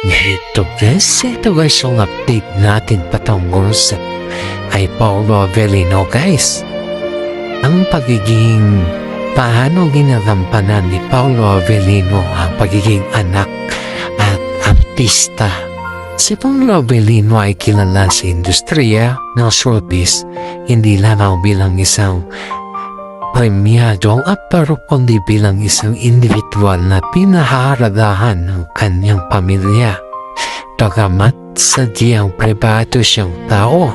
Ito guys yung update natin patungkol sa kay Paolo Avellino guys. Ang pagiging paano ginagampanan ni Paolo Avellino ang pagiging anak at artista. Si Paolo Avellino ay kilala sa industriya ng showbiz hindi lamang bilang isang premyadong aktor kundi bilang isang individual na pinahahalagahan ng kanyang pamilya. Bagamat sadyang pribado siyang tao,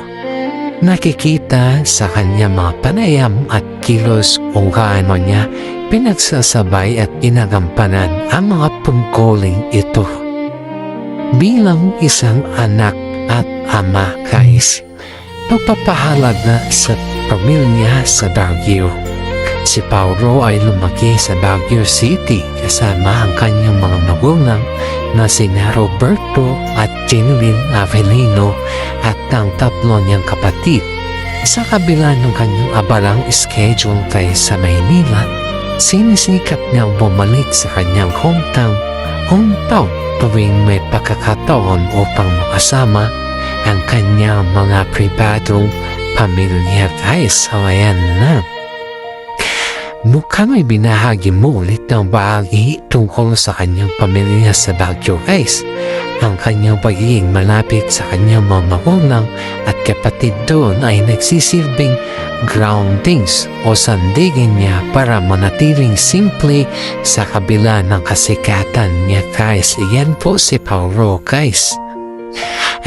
nakikita sa kanyang mga panayam at kilos kung gaano niya pinagsasabay at ginagampanan ang mga tungkuling ito. Bilang isang anak at ama guys, nagpapahalaga sa pamilya sa Baguio. Si Paolo ay lumaki sa Baguio City kasama ang kanyang mga magulang na sina Roberto at Jeneline Avellino at ang tatlo niyang kapatid. Sa kabila ng kanyang abalang schedule kay sa Maynila, sinisikap niyang bumalik sa kanyang hometown tuwing may pagkakataon upang makasama ang kanyang mga pribadong pamilya guys. So ayan na. Mukhang may binahagi mo ulit ng bahagi tungkol sa kanyang pamilya sa Baguio guys. Ang kanyang pagiging malapit sa kanyang mga magulang at kapatid doon ay nagsisilbing groundings o sandigin niya para manatiling simple sa kabila ng kasikatan niya guys. Iyan po si Paolo guys.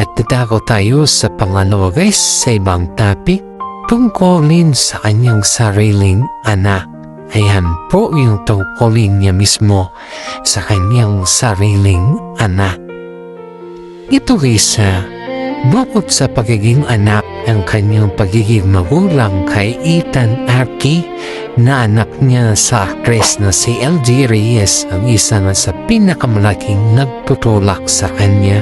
At dadako tayo sa pangalawa guys sa ibang topic tungkolin sa kanyang sariling anak. Ayan po yung tungkulin niya mismo sa kanyang sariling anak. Ito guys, bukod sa pagiging anak ang kanyang pagiging magulang kay Ethan Arki na anak niya sa actress na si LG Reyes ang isa na sa pinakamalaking nagtutulak sa kanya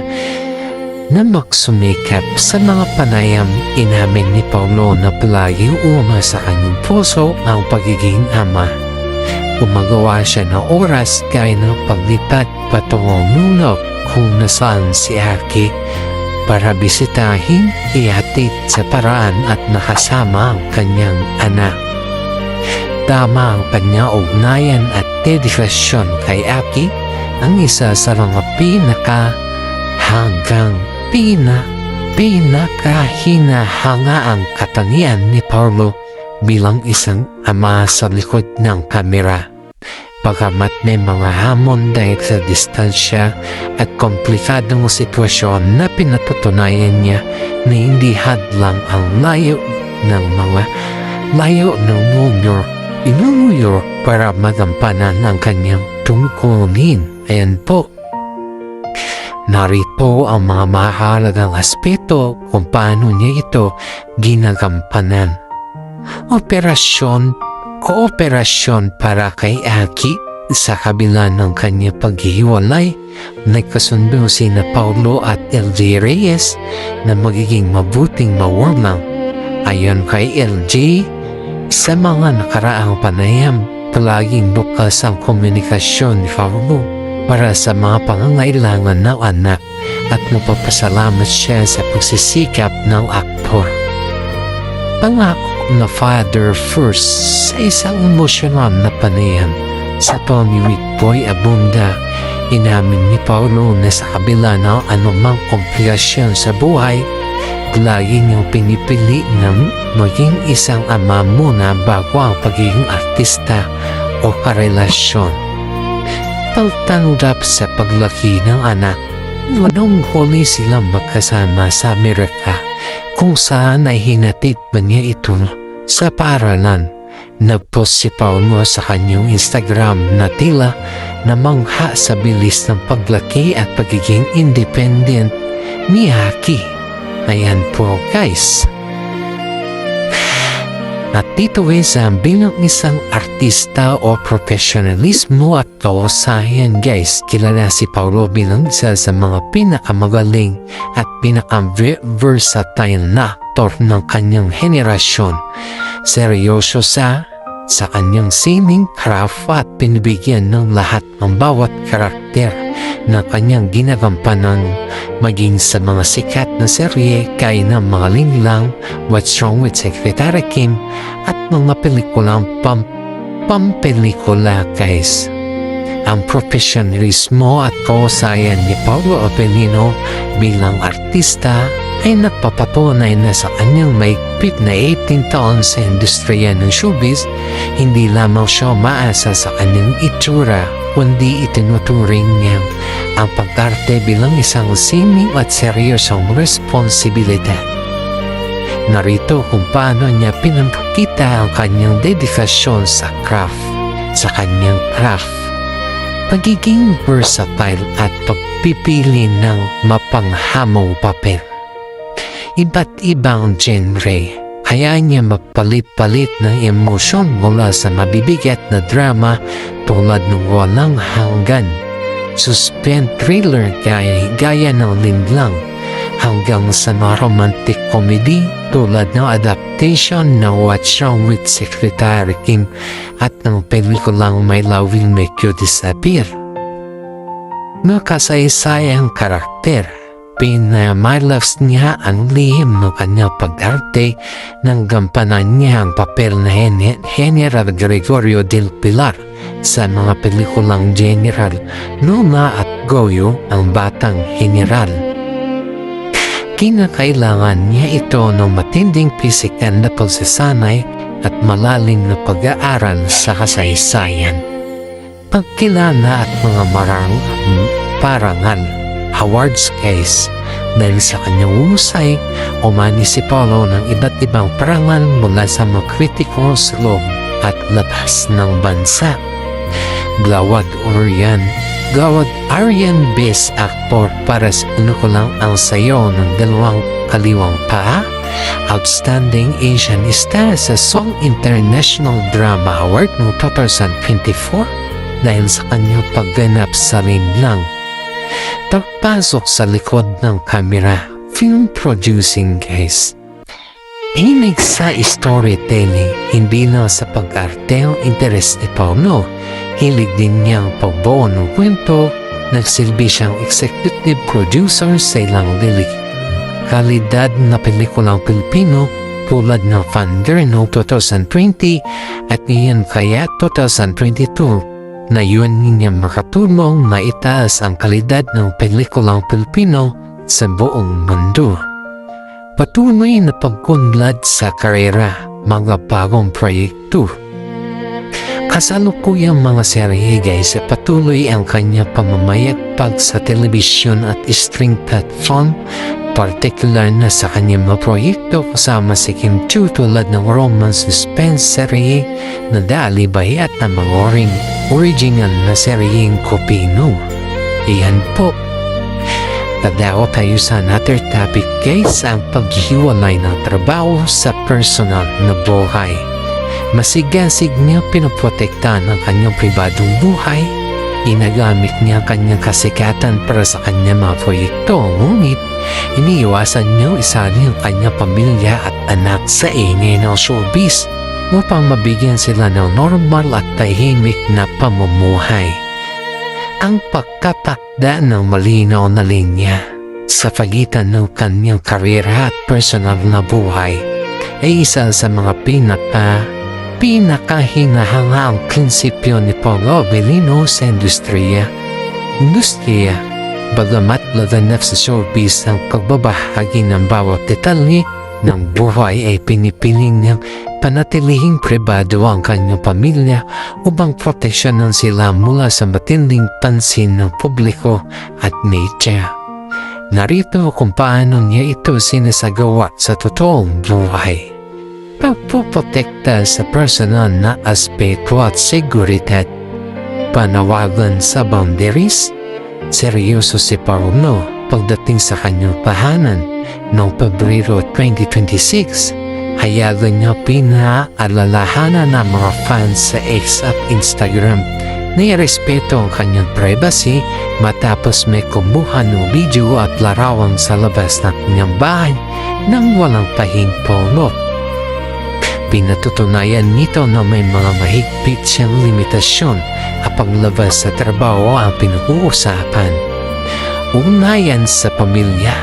na magsumikap sa mga panayam. Inamin ni Paolo na palagi uma sa kanyang puso ang pagiging ama. Gumagawa siya ng oras gaya ng paglipat patungong nulog kung nasaan si Aki para bisitahin, ihatid sa paraan at nakasama ang kanyang anak. Tama ang kanyang ugnayan at dedikasyon kay Aki ang isa sa mga pinakahinahanga ang katangian ni Paolo bilang isang ama sa likod ng kamera. Pagamat may mga hamon dahil sa distansya at komplikadong sitwasyon na pinatutunayan niya na hindi hadlang ang layo ng New York para magampanan ang kanyang tungkulin. Ayan po. Narito ang mga mahalagang aspeto kung paano niya ito ginagampanan. Kooperasyon para kay Aki. Sa kabila ng kanyang paghihiwalay, nagkasundo sina Paolo at LG Reyes na magiging mabuting magulang. Ayon kay LG, sa mga nakaraang panayam, palaging bukas ang komunikasyon ni Paolo para sa mga pangangailangan ng anak at napapasalamat siya sa pagsisikap ng aktor. Pangako na father first sa isang emosyonal na panayam sa pamimig Boy Abunda. Inamin ni Paolo na sa kabila ng anumang komplikasyon sa buhay, lagi niyang pinipili na maging isang ama muna bago ang pagiging artista o karelasyon. Pagtanggap sa paglaki ng anak, nung huli silang magkasama sa Amerika kung saan ay hinatid ba niya ito sa paaralan. Nagpost si Paolo sa kanyang Instagram na tila namangha sa bilis ng paglaki at pagiging independent ni Aki. Ayan po guys. At dito bilang isang artista o profesionalismo at kausayan guys, kilala si Paolo bilang isa sa mga pinakamagaling at pinaka-versatile na aktor ng kanyang henerasyon. Seryoso sa kanyang sining craft at pinibigyan ng lahat ng bawat karakter na kanyang ginagampanan, maging sa mga sikat na serye kaya ng mga linlang, What's Wrong with Secretary Kim at mga pelikulang pampelikula guys. Ang profesionalismo at kausayan ni Paolo Avellino bilang artista ay nagpapatunay na sa kanyang mahigpit na 18 taon sa industriya ng showbiz, hindi lamang siya maasa sa kanyang itsura, kundi itinuturing niya ang pag-arte bilang isang sining at seryosong responsibilidad. Narito kung paano niya pinapakita ang kanyang dedikasyon sa kanyang craft. Pagiging versatile at pagpipili ng mapanghamong papel. Iba't ibang genre, kaya niya mapalit-palit ng emosyon mula sa mabibigat na drama tulad ng Walang Hanggan, suspense thriller gaya ng Linlang, hanggang sa romantic comedy tulad ng adaptation ng What's Wrong with Secretary Kim at ng pelikulang My Love Will Make You Disappear. Makasaysayang karakter, pinamalaps niya ang lihim ng kanyang pag-arte nang gampanan niya ang papel na General Gregorio del Pilar sa mga pelikulang General Luna at Goyo, ang Batang General. Kinakailangan niya ito ng matinding pisikal na pagsasanay at malalim na pag-aaral sa kasaysayan. Pagkilala at mga parangal, awards case, dahil sa kanyang husay, umani si Paolo ng iba't ibang parangal mula sa mga kritiko sa loob at labas ng bansa. Gawad Aryan Best Actor para sa pelikulang Ang Sayo ng Dalawang Kaliwang Paa, Outstanding Asian Star sa Seoul International Drama Award noong 2024 dahil sa kanyang pagganap sa Linlang. Pagpasok sa likod ng kamera, film producing guys. Hilig sa storytelling, hindi lang sa pag-arte ang interest ni Paolo. Hilig din niyang pagbuo ng kwento, nagsilbi siyang executive producer sa ilang kalidad na pelikulang Pilipino tulad ng Thunder noong 2020 at ngayon kaya 2022 na yun niya makatulong na itaas ang kalidad ng pelikulang Pilipino sa buong mundo. Patuloy na pagkunlad sa karera, mga bagong proyekto. Kasalukuyang mga serye guys, patuloy ang kanya pamamayagpag sa telebisyon at streaming platform, partikular na sa kanyang mga proyekto kasama si Kim Chiu tulad ng romance suspense serye na Dalibay at ng mga original na seryeng Kopino. Iyan po. Tadao tayo sa another topic guys, ang paghiwalay ng trabaho sa personal na buhay. Masigasig niya pinoprotektahan ang kanyang pribadong buhay. Inagamit niya kanyang kasikatan para sa kanyang mga proyekto, ngunit iniiwasan niya isali ang kanyang pamilya at anak sa ingay ng showbiz upang mabigyan sila ng normal at tahimik na pamumuhay. Ang pagkatakda ng malinaw na linya sa pagitan ng kanyang karera at personal na buhay ay isa sa mga pinakahinahangaang prinsipyo ni Paolo Avellino sa industriya. Bagamat laganap sa showbiz ang pagbabahagi ng bawat detalye ng buhay ay pinipiling niyang panatilihing pribado ang kanyang pamilya upang proteksyonan sila mula sa matinding pansin ng publiko at media. Narito kung paano niya ito sinasagawa sa totoong buhay. Pagpoprotekta sa personal na aspeto at seguridad, panawagan sa boundaries. Seryoso si Paolo pagdating sa kanyang tahanan noong Pebrero 2026. Hayagan niya pinaalalahanan ng mga fans sa X at Instagram na irespeto ang kanyang privacy matapos may kumuha ng video at larawan sa labas ng kanyang bahay nang walang pahimpulot. Pinatutunayan nito na may mga mahigpit siyang limitasyon kapag labas sa trabaho ang pinag-uusapan. Ugnayan sa pamilya.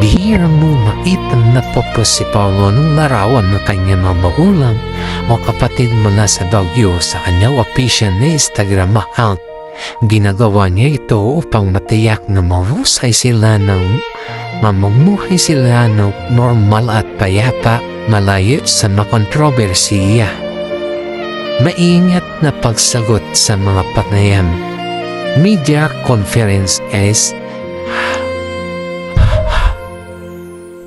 Bihira mo makita na focus si Paulo nung larawan ng kanyang mga magulang o kapatid mula sa Baguio sa kanyang official na Instagram account. Ginagawa niya ito upang matiyak na mahusay sila ng mamumuhay sila ng normal at payapa, malayo sa mga kontrobersiya. Maingat na pagsagot sa mga panayam. Media conference guys.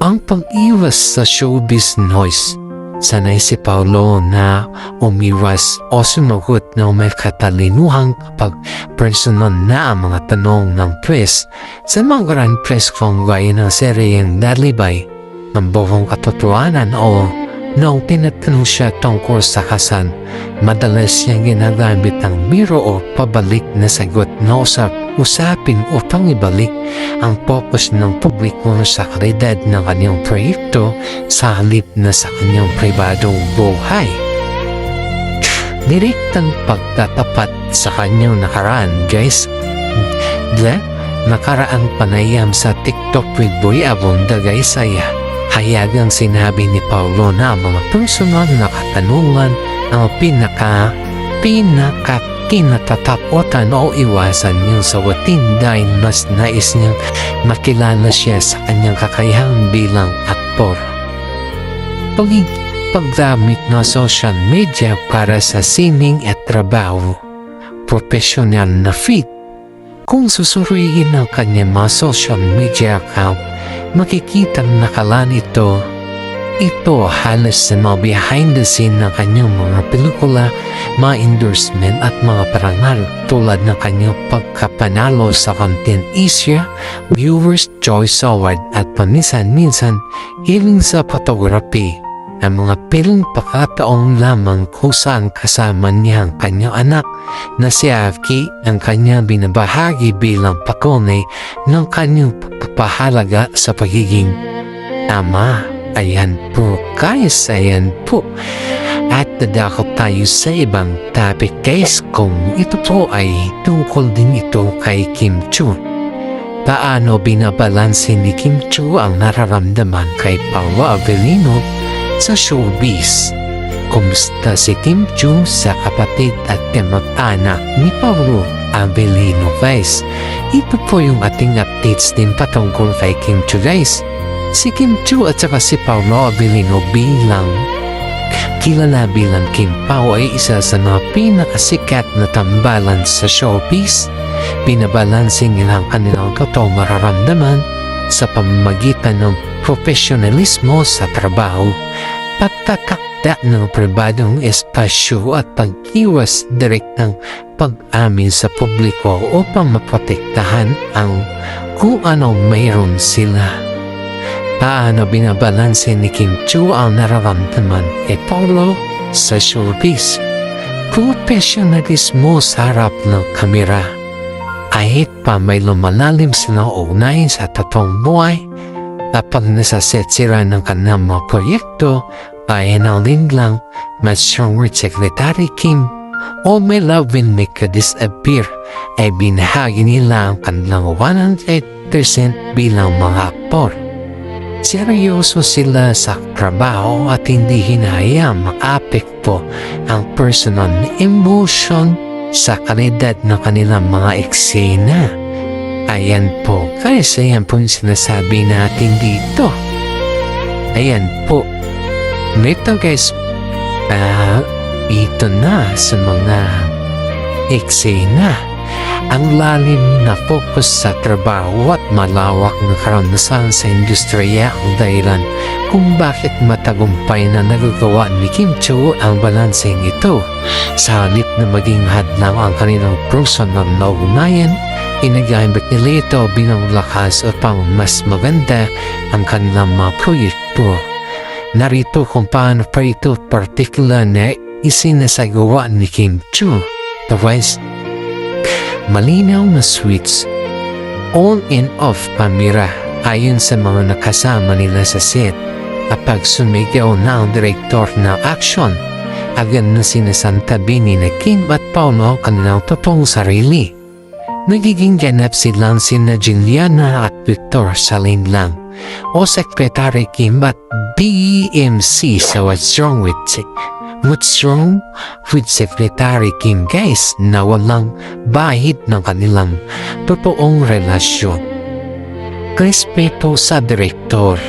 Ang pag-iwas sa showbiz noise. Sanay si Paulo na umiwas o sumagot na may katalinuhan kapag personal na ang mga tanong ng press sa mga grand press kung gaya ng seryeng Dalibay ng buong katotohanan o nung tinatanong siya tungkol sa kasal. Madalas niyang ginagamit ang biro o pabalik na sagot na usapin upang ibalik ang focus ng publiko sa kalidad ng kanyang proyekto sa halip na sa kanyang pribadong buhay. Direktang pagtatapat sa kanyang nakaraan guys. Nakaraang panayam sa TikTok with Boy Abunda guys ay hayagang sinabi ni Paulo na mga personal na katanungan ang kinatatakutan o iwasan niyang sagutin dahil mas nais niyang makilala siya sa kanyang kakayahan bilang aktor. Paggamit ng social media para sa sining at trabaho, professional na fit. Kung susuriin ang kanyang mga social media account, makikita nakalaan ito halos sa mga behind the scene ng kanyang mga pelikula, mga endorsement at mga parangal tulad ng kanyang pagkapanalo sa Content Asia Viewers Choice Award at paminsan-minsan hiling sa photography. Ang mga piling pakataong lamang kung saan kasama niya ang kanyang anak na si Avki ang kanyang binabahagi bilang patunay ng kanyang pagpapahalaga sa pagiging ama. Ayan po guys, ayan po. At dadako tayo sa ibang topic guys kung ito po ay tungkol din ito kay Kim Chiu. Paano binabalanse ni Kim Chiu ang nararamdaman kay Paulo Avellino sa showbiz? Kumusta si Kim Chiu sa kapatid at kamag-anak ni Paulo Avellino guys? Ito po yung ating updates din patungkol kay Kim Chiu guys. Si Kim Chiu at saka si Paulo Avellino kilala bilang Kim Pao ay isa sa mga pinakasikat na tambalan sa showbiz. Binabalansing nila ang kanilang totoong mararamdaman sa pamamagitan ng profesionalismo sa trabaho, pagtatakda ng pribadong espasyo at pag-iwas direktang pag-amin sa publiko upang maprotektahan ang kung anong mayroon sila. Paano binabalanse ni Kim Chiu ang nararamdaman ni Paulo sa showbiz? Professionalismo sa harap ng kamera. Kahit pa may lumalalim silang ugnayan sa totoong buhay, kapag nasaset sila ng kanilang mga proyekto, kaya ng linglang mas strong with Secretary Kim o may love will make a disappear ay binahagi nila ang kanilang 100% bilang mga aktor. Seryoso sila sa trabaho at hindi hinahayang makaapekto ang personal na emotion sa kalidad ng kanilang mga eksena. Ayan po, guys, ayan po yung sinasabi natin dito. Ayan po. Nito guys, ito na sa mga eksena. Ang lalim na focus sa trabaho at malawak na karanasan sa industriya ang dahilan kung bakit matagumpay na nagagawa ni Kim Chiu ang balanseng ito. Sa halip na maging hadlang ang kanilang personal na ugnayan, inagamit nila ito bilang lakas upang mas maganda ang kanilang mga proyekto. Narito kung paano pa ito particular na isinasagawa ni Kim Chiu. Otherwise, malinaw na switch on and off camera ayon sa mga nakasama nila sa set. Kapag sumigaw na ang direktor ng aksyon, agad na sinasantabi ni na Kim at Paolo ang kanilang totoong sarili. Nagiging ganap silang sina Juliana at Victor sa lang o Secretary Kim at BMC sa What's Wrong with Secretary Kim guys na walang bahid ng kanilang totoong relasyon. Respeto sa direktor,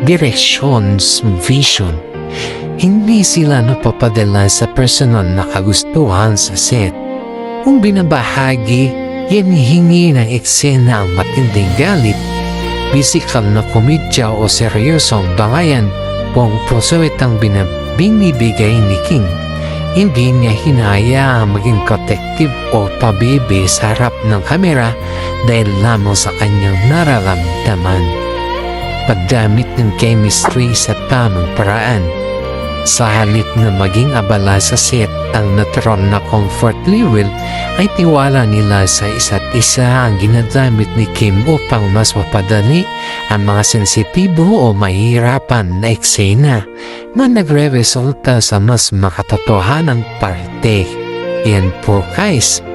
directions, vision. Hindi sila napapadala sa personal na kagustuhan sa set. Kung binabahagi, hinihingi ng eksena ang matinding galit, physical na komedya o seryosong bangayan, buong puso itang binibigay ni Kim. Hindi niya hinaya maging protective o pabibi sa harap ng kamera dahil lamang sa kanyang nararamdaman. Pagdamit ng chemistry sa tamang paraan. Sa halip na maging abala sa set, ang natural na comfort level ay tiwala nila sa isa't isa. Ang ginagamit ni Kim upang mas mapadali ang mga sensitibo o mahihirapan na eksena na nagre-resulta sa mas makatotohanang parte. Yan po guys.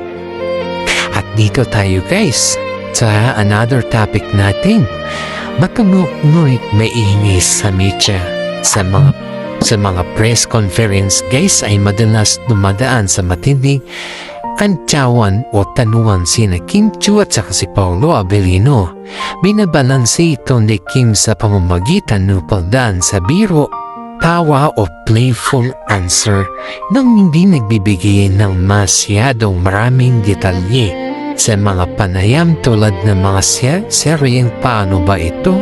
At dito tayo guys sa another topic natin. Matunog-ngunit maingay sa media. Sa mga press conference guys ay madalas dumadaan sa matinding kantsawan o tanuan sina Kim Chiu at saka si Paolo Avellino. Binabalanse ito ni Kim sa pamamagitan ng pagdaan sa biro, tawa o playful answer nang hindi nagbibigay ng masyadong maraming detalye sa mga panayam tulad ng mga seryeng Paano Ba Ito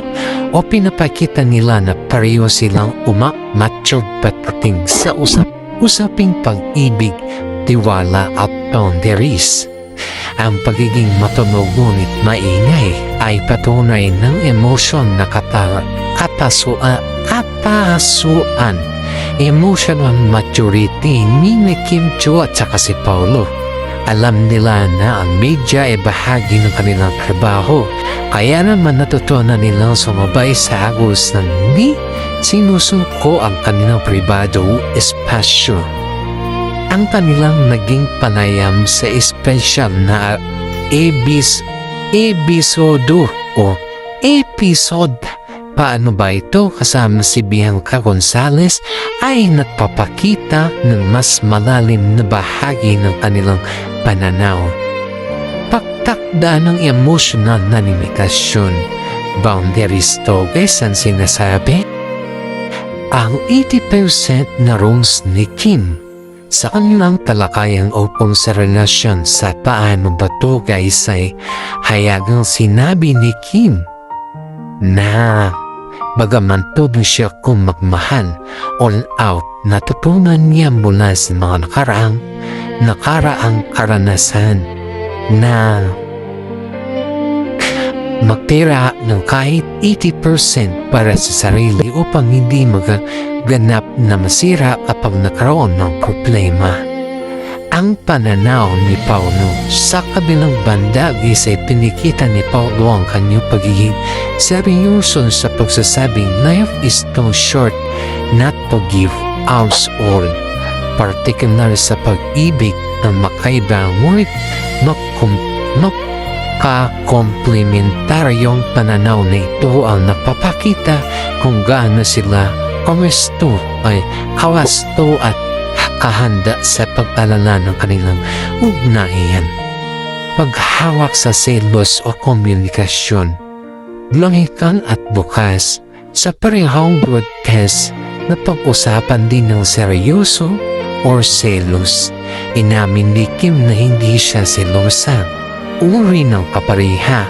o pinapakita nila na pareho silang matured pagdating sa usaping pag-ibig, tiwala at boundaries. Ang pagiging matunog ngunit maingay ay patunay ng emosyon na katasuan, emotional maturity ni Kim Chiu at saka si Paolo. Alam nila na ang media ay bahagi ng kanilang trabaho, kaya naman natutunan nilang sumabay sa agos ng hindi sinusuko ang kanilang pribado espasyo. Ang kanilang naging panayam sa espesyal na episode Paano Ba Ito kasama si Bianca Gonzalez ay nagpapakita ng mas malalim na bahagi ng kanilang pananaw. Pagtakda ng emosyonal na limitasyon. Boundaries to guys ang sinasabi. Ang 80% na roles ni Kim sa kanilang talakayang upong sa relasyon sa Paano Ba To guys ay hayagang sinabi ni Kim na bagaman todo siya kung magmahal, all out, natutunan niya mula sa mga nakaraang karanasan na magtira ng kahit 80% para sa sarili upang hindi magaganap na masira kapag nagkaroon ng problema. Ang pananaw ni Paolo sa kabilang banda ay pinikita ni Paolo ang kanyang pagiging seryoso sa pagsasabing life is too short not to give ours all, partikular sa pag-ibig ng makaiba ngunit kakomplementaryong pananaw na ito ang napapakita kung gaano sila kawasto at kahanda sa pag-alala ng kanilang ugnayan. Paghawak sa selos o komunikasyon. Langikal at bukas sa parehong broadcast na pag-usapan din ng seryoso or selos. Inamin ni Kim na hindi siya selosa. Uri ng kapareha,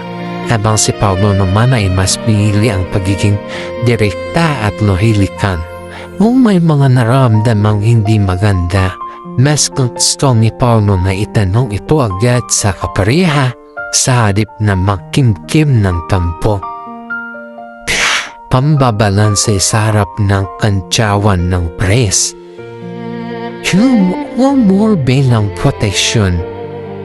habang si Paolo naman ay mas pinili ang pagiging direkta at lohilikan. Kung may mga nararamdamang hindi maganda, mas gusto ni Paolo na itanong ito agad sa kapareha sa halip na magkimkim ng tampo. Pambabalanse sa harap ng kantsawan ng press. Humor bilang protection.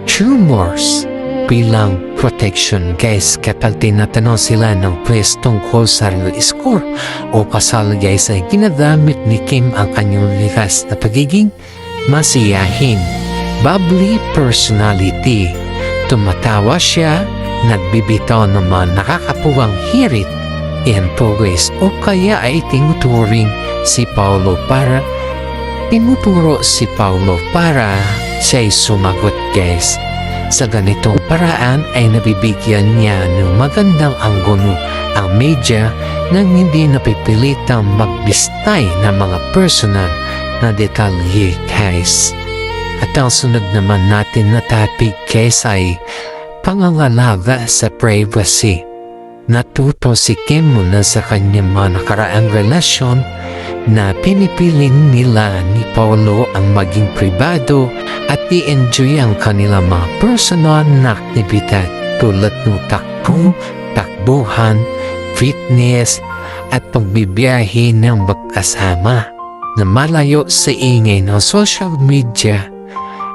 Humors bilang protection guys kapag tinatanong sila ng press tungkol sa real score o kasal guys ay ginagamit ni Kim ang kanyang likas na pagiging masiyahin, bubbly personality. Tumatawa siya, nagbibitaw ng mga nakakapuwang hirit and pogways o kaya ay tinuturo si Paolo para siya'y sumagot guys. Sa ganitong paraan ay nabibigyan niya ng magandang anggulo ang media nang hindi napipilitang maglistay ng mga personal na detalye guys. At ang sunod naman natin na topic guys ay pangangalaga sa privacy. Natuto si Kim mula sa kanyang mga nakaraang relasyon na pinipiling nila ni Paolo ang maging pribado at i-enjoy ang kanilang mga personal na aktibidad tulad ng takbuhan, fitness at pagbibiyahe ng magkasama na malayo sa ingay ng social media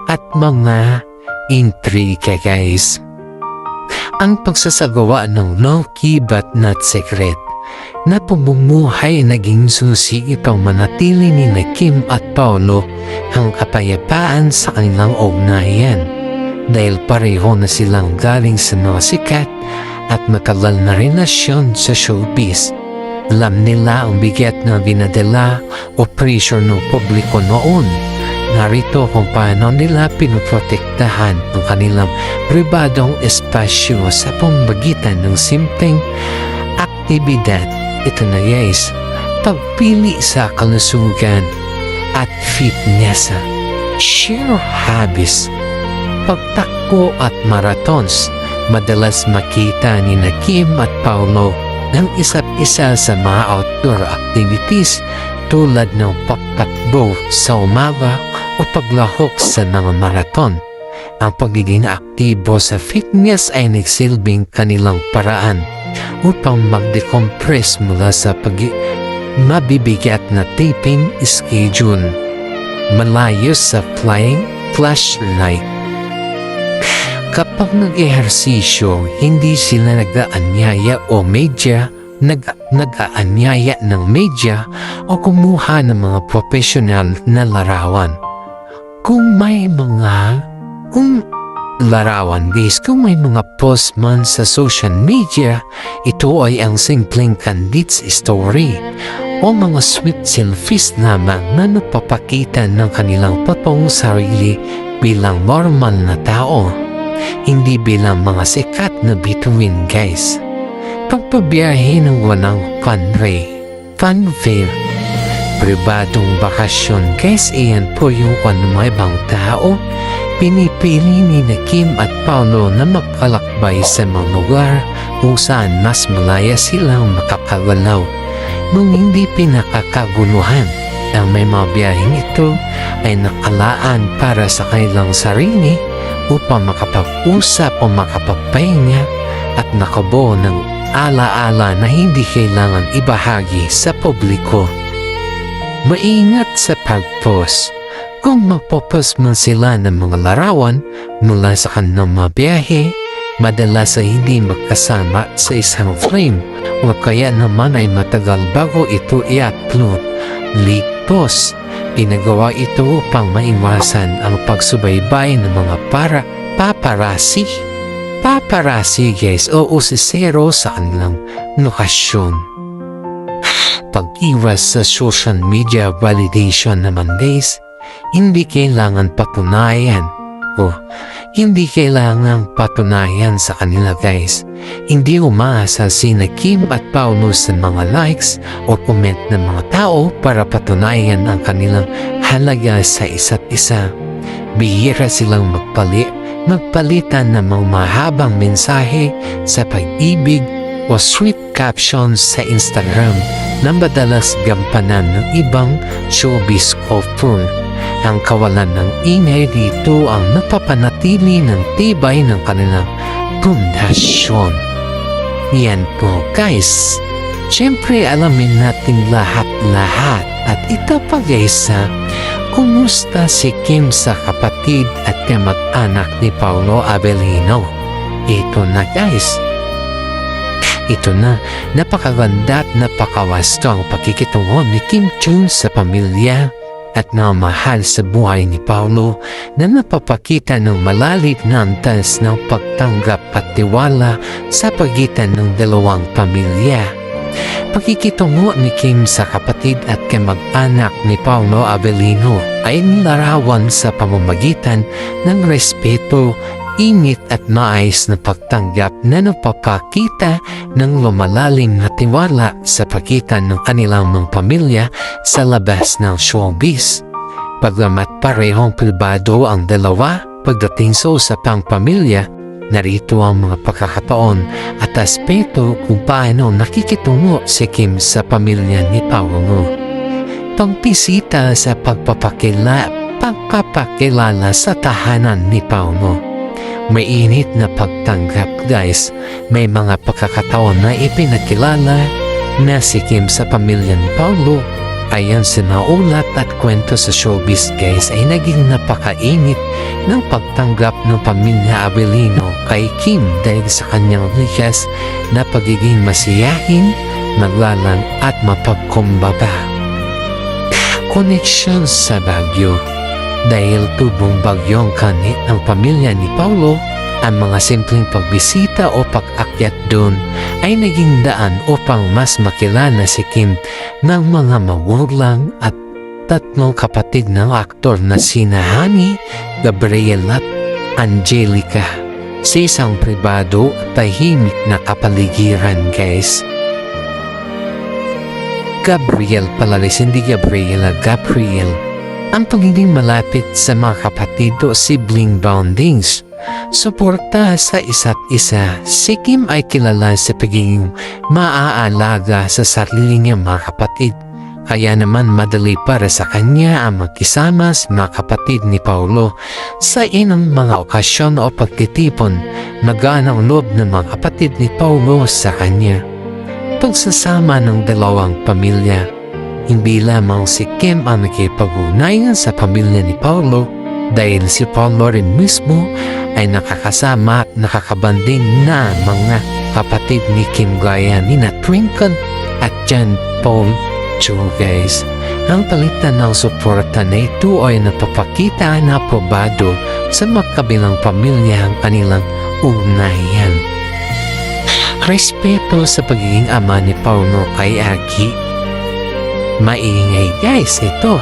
at mga intriga guys. Ang pagsasagawa ng low-key but not secret na pamumuhay naging susi upang manatili ni Kim at Paolo ang kapayapaan sa kanilang ugnayan dahil pareho na silang galing sa mga sikat at matagal na relasyon sa showbiz. Alam nila ang bigat na binadala o pressure ng publiko noon. Narito kung paano nila pinoprotektahan ang kanilang pribadong espasyo sa pamamagitan ng simpleng aktibidad. Ito na guys, pagpili sa kalusugan at fitness, share hobbies, pagtakbo at marathons. Madalas makita ni Kim at Paolo ng isa't isa sa mga outdoor activities tulad ng pagtakbo sa umaga o paglahok sa mga marathon. Ang pagiging aktibo sa fitness ay nagsilbing kanilang paraan upang mag-decompress mula sa mabibigat na taping schedule malayo sa flying flashlight. Kapag nag-ehersisyo, hindi sila nag-aanyaya ng media o kumuha ng mga profesional na larawan. Kung may mga post man sa social media, ito ay ang simpleng candid story o mga sweet selfies lamang na nagpapakita ng kanilang totoong sarili bilang normal na tao, hindi bilang mga sikat na bituin guys. Pagpabiyahe ng walang fanfare, pribadong bakasyon guys, iyan po yung mga ibang tao. Pinipili ni Kim at Paolo na magkalakbay sa mga lugar kung saan mas malaya silang makapagalaw nung hindi pinakakaguluhan. Ang may mga biyaheng ito ay nakalaan para sa kanilang sarili upang makapag-usap o makapagpahinga at nakabuo ng alaala na hindi kailangan ibahagi sa publiko. Maingat sa pag-post. Kung magpopost man sila ng mga larawan mula sa kanilang mga biyahe, madalas ay hindi magkasama sa isang frame o kaya naman ay matagal bago ito i-upload. Leak post. Ginagawa ito upang maiwasan ang pagsubaybay ng mga paparazzi. Paparazzi guys o usisero sa kanilang lokasyon. Pag-iwas sa social media validation naman guys, hindi kailangan patunayan sa kanila guys. Hindi umaasa sina Kim at Paolo sa mga likes o comment ng mga tao para patunayan ang kanilang halaga sa isa't isa. Bihira silang magpalitan ng mga mahabang mensahe sa pag-ibig o sweet captions sa Instagram na madalas gampanan ng ibang showbiz couple. Ang kawalan ng ingay dito ang napapanatili ng tibay ng kanilang pundasyon. Yan po guys. Siyempre alamin natin lahat at ito pa guys, kumusta si Kim sa kapatid at kamag-anak ni Paolo Avellino? ito na guys. Ito na, napakaganda at napakawasto ang pakikitungo ni Kim Chiu sa pamilya at namahal sa buhay ni Paolo na napapakita ng malalim na antas ng pagtanggap at tiwala sa pagitan ng dalawang pamilya. Pakikitungo ni Kim sa kapatid at kamag-anak ni Paolo Avellino ay nilarawan sa pamamagitan ng respeto, init at maayos na pagtanggap na napapakita ng lumalalim na tiwala sa pagitan ng kanilang mga pamilya sa labas ng showbiz. Paglamat parehong pribado ang dalawa pagdating sa usapang pamilya, narito ang mga pagkakataon at aspeto kung paano nakikitungo si Kim sa pamilya ni Paolo. Pagpisita sa pagpapakilala sa tahanan ni Paolo. May init na pagtanggap guys, may mga pagkakataon na ipinakilala na si Kim sa pamilya ni Paolo. Ayon sa naulat at kwento sa showbiz guys ay naging napakainit ng pagtanggap ng pamilya Avellino kay Kim dahil sa kanyang likas na pagiging masiyahin, maglalang at mapagkumbaba. Koneksyon sa Baguio. Dahil tubong bagyong kanit ang pamilya ni Paolo, ang mga simpleng pagbisita o pag-akyat doon ay naging daan upang mas makilala si Kim ng mga magulang at tatlong kapatid ng aktor na sina Hani, Gabriel at Angelica sa isang pribado at tahimik na kapaligiran guys. Gabriel palaris, hindi Gabriela, Gabriel. Ang pagiging malapit sa mga kapatid o sibling bondings. Suporta sa isa't isa. Si Kim ay kilala sa pagiging maaalaga sa sarili niyang mga kapatid. Kaya naman madali para sa kanya ang magkisama sa mga kapatid ni Paolo sa inang mga okasyon o pagtitipon. Magaan ang loob ng mga kapatid ni Paolo sa kanya. Pagsasama ng dalawang pamilya. Hindi lamang si Kim ang nakipag-ugnayan sa pamilya ni Paolo dahil si Paolo rin mismo ay nakakasama at nakakabanding na mga kapatid ni Kim gaya ni Twinkle at John Paul Cho guys. Ang palitan ng suporta na ito ay napapakita na aprobado sa magkabilang pamilya ang kanilang ugnayan. Respeto sa pagiging ama ni Paolo kay Aki. Maingay guys ito.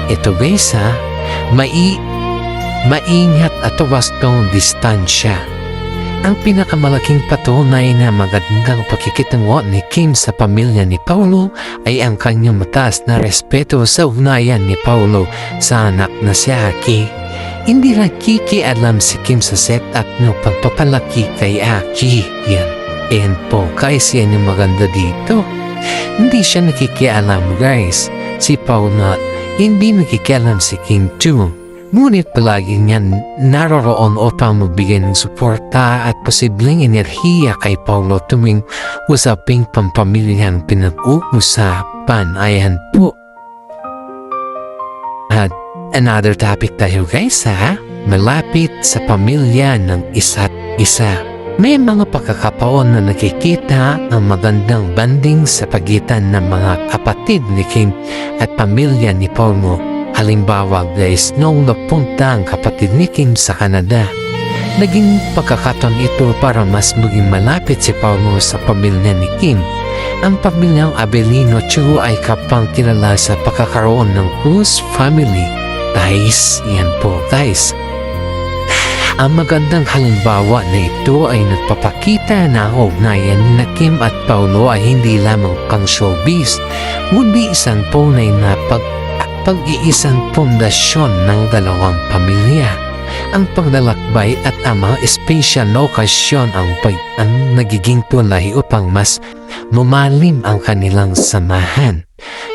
Ito guys ha. Maingat at wastong distansya. Ang pinakamalaking patunay na magandang pakikitungo ni Kim sa pamilya ni Paolo ay ang kanyang mataas na respeto sa ugnayan ni Paolo sa anak na si Aki. Hindi nakikialam si Kim sa set at ng pagpapalaki kay Aki. Yan po guys, yan yung maganda dito. Hindi siya nakikialam guys. Si Paolo hindi nakikialam si Kim too. Ngunit palagi niyan naroroon upang magbigay ng suporta at posibleng enerhiya kay Paolo tuwing usaping pampamilyang pinag-uusapan. Ayan po. At another topic tayo guys ha. Malapit sa pamilya ng isa't isa. May mga pagkakataon na nakikita ang magandang banding sa pagitan ng mga kapatid ni Kim at pamilya ni Paolo. Halimbawa guys, noong nagpunta ang kapatid ni Kim sa Canada, naging pagkakataon ito para mas maging malapit si Paolo sa pamilya ni Kim. Ang pamilyang Avellino Cho ay kapang kilala sa pagkakaroon ng close family ties. Yan po guys. Ang magandang halimbawa na ito ay nagpapakita na ang ugnayan na Kim at Paolo ay hindi lamang pang showbiz, kundi isang tunay na pag-iisang pundasyon ng dalawang pamilya. Ang paglalakbay at ang mga espesyal na okasyon ang nagiging tulay upang mas lumalim ang kanilang samahan.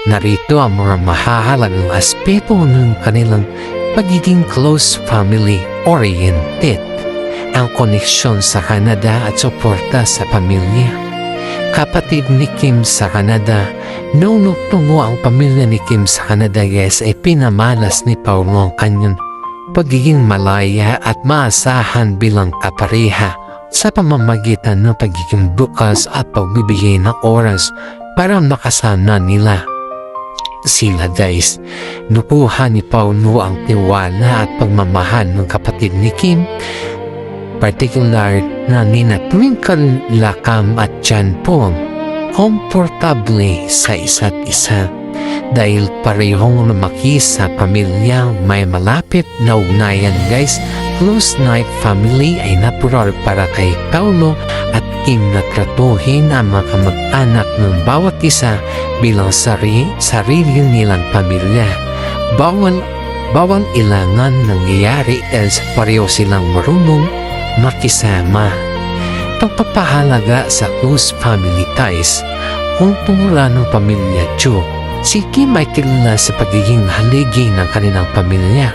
Narito ang mga mahahalagang aspeto ng kanilang pagiging close family-oriented, ang koneksyon sa Canada at suporta sa pamilya. Kapatid ni Kim sa Canada, noong nagtungo ang pamilya ni Kim sa Canada guys ay pinamalas ni Paolo ang kanyang pagiging malaya at maasahan bilang kapareha sa pamamagitan ng pagiging bukas at pagbibigay ng oras para makasama nila sila guys. Nakuha ni Paulo ang tiwala at pagmamahal ng kapatid ni Kim, partikular na nina Twinkle, Lakam at John Paul, komportable sa isa't isa dahil parehong lumaki sa pamilyang may malapit na ugnayan guys. Close night family ay natural para kay Paulo at Kim na tratuhin ang mga kamag-anak ng bawat isa bilang sarili nilang pamilya. Bawal ilangan nangyayari dahil pareho silang marunong makisama. Pagpapahalaga sa close family ties. Kung tumula ng pamilya Chu, si Kim ay kilala sa pagiging haligi ng kanilang pamilya.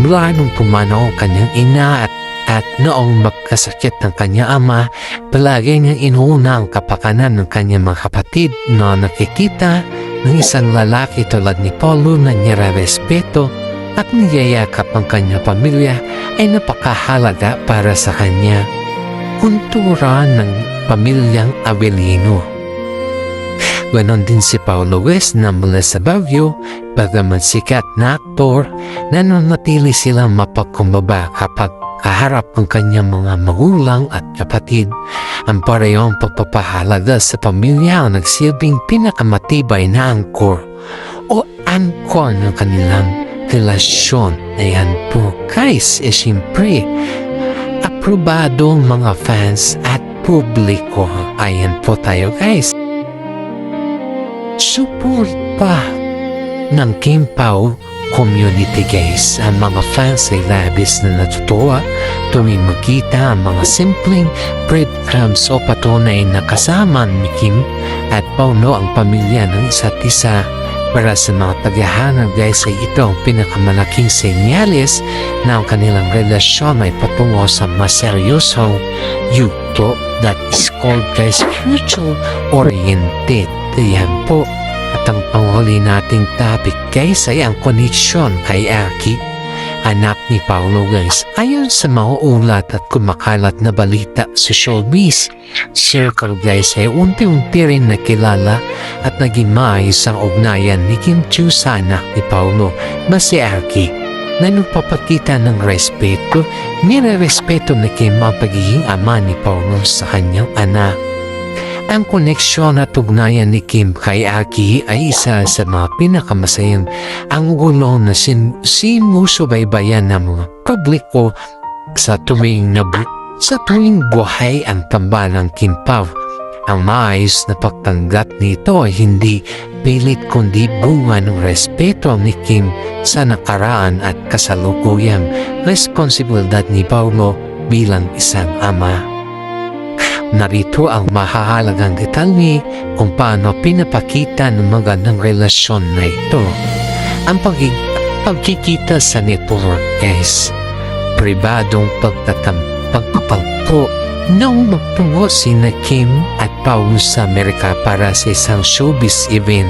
Mula nung pumanaw ang kanyang ina at noong magkasakit ng kanyang ama, palagi niyang inuuna ang kapakanan ng kanyang mga kapatid na nakikita ng isang lalaki tulad ni Paulo na nire-respeto at niyayakap ang kanyang pamilya ay napakahalaga para sa kanya. Kultura ng pamilyang Avellino. Ganon din si Paulo West na mula sa Baguio, bagaman sikat na aktor, nananatili silang mapagkumbaba kapag kaharap ng kanyang mga magulang at kapatid. Ang parehong pagpapahalaga sa pamilya ang nagsilbing pinakamatibay na angkor o angkor ng kanilang relasyon. Ayan po guys, siyempre, aprobadong mga fans at publiko. Ayan po tayo guys. Support pa ng Kim Pao community guys. Ang mga fans ay labis na natutuwa tuwing makita ang mga simpleng breadcrumbs o patunay na kasama ni Kim at Paulo ang pamilya ng isa't isa. Para sa mga tagahanga guys ay ito ang pinakamalaking senyales na ang kanilang relasyon ay patungo sa mas seryosong yugto that is called guys future oriented. Ayan po. At ang panghuli nating topic guys ay ang koneksyon kay Aki, anak ni Paulo guys. Ayon sa mga ulat at kumakalat na balita sa showbiz circle guys ay unti-unti rin nakilala at naging maayos ang ugnayan ni Kim Chiu sa anak ni Paulo na si Aki na nagpapakita ng respeto. Nire-respeto ni Kim ang pagiging ama ni Paulo sa kanyang anak. Ang koneksyon at ugnayan ni Kim kay Aki ay isa sa mga pinakamasayang anggulo na sinusubaybayan ng mga publiko sa tuwing buhay ang tambalang Kim Pao. Ang maayos na pagtanggap nito ay hindi pilit kundi bunga ng respeto ni Kim sa nakaraan at kasalukuyang responsibilidad ni Paulo bilang isang ama. Narito ang mahahalagang detalye kung paano pinapakita ng magandang relasyon na ito. Ang pagkikita sa network guys. Pribadong pagpapagpo. Noong magtungo sina Kim at Paulo sa Amerika para sa isang showbiz event,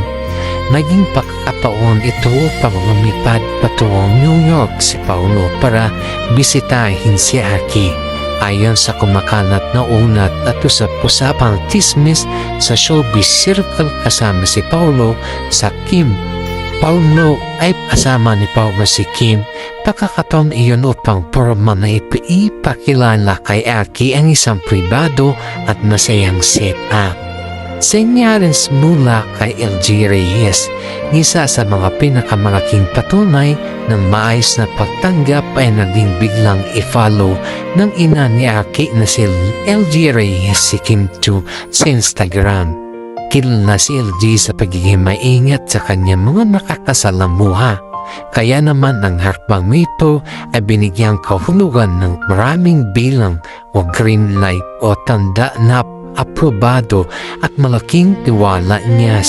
naging pagkakataon ito upang lumipad patungong New York si Paulo para bisitahin si Aki. Ayon sa kumakalat na unat at usap-usapang tismis sa showbiz circle kasama si Paulo sa Kim. Paulo ay kasama ni Paulo si Kim. Pagkakataon iyon upang forma na ipakilala kay Aki ang isang pribado at masayang setup. Senyales mula kay LG Reyes, isa sa mga pinakamalaking patunay ng maayos na pagtanggap ay naging biglang i-follow ng ina ni Aki na si LG Reyes si Kim Chiu sa Instagram. Kilala si LG sa pagiging maingat sa kanyang mga nakakasalamuha. Kaya naman ang harbang ito ay binigyang kahulugan ng maraming bilang o green light o tanda na aprobado at malaking tiwala niya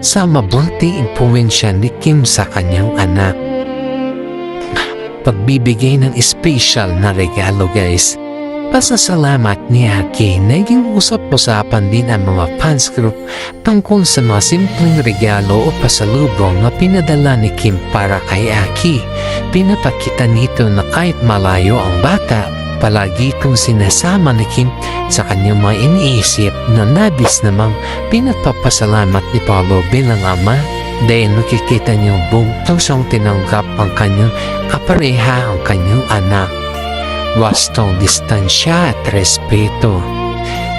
sa mabuting impluwensya ni Kim sa kanyang anak. Pagbibigay ng special na regalo guys. Pasasalamat ni Aki, naging usap-usapan din ang mga fans group tungkol sa mga simpleng regalo o pasalubong na pinadala ni Kim para kay Aki. Pinapakita nito na kahit malayo ang bata, palagi kong sinasama ni Kim sa kanyang mga iniisip na nabis namang pinagpapasalamat ni Paolo bilang ama dahil nakikita niyo buong pusong tinanggap ang kanyang kapareha ang kanyang anak. Wastong distansya at respeto.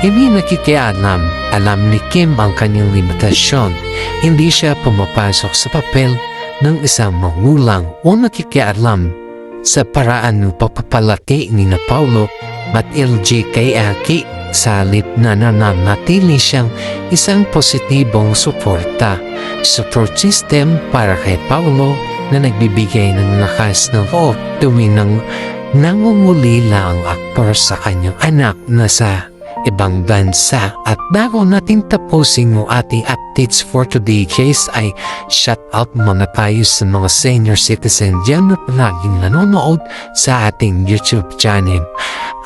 Hindi nakikialam, alam ni Kim ang kanyang limitasyon. Hindi siya pumapasok sa papel ng isang magulang o nakikialam sa paraan ng pagpapalaki ni na Paolo at LJ kay Aki. Salip na nananatili siyang isang positibong suporta. Support system para kay Paolo na nagbibigay ng lakas ng loob tuwing nangungulila ang aktor sa kanyang anak na sa ibang bansa. At bago natin tapusin mo ating updates for today guys ay shout out muna tayo sa mga senior citizen dyan na palaging nanonood sa ating YouTube channel.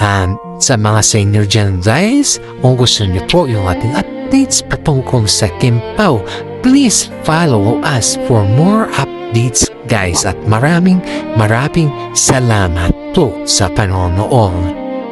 And sa mga senior dyan guys, kung gusto niyo po yung ating updates patungkol sa Kim Pao, please follow us for more updates guys at maraming salamat po sa panonood.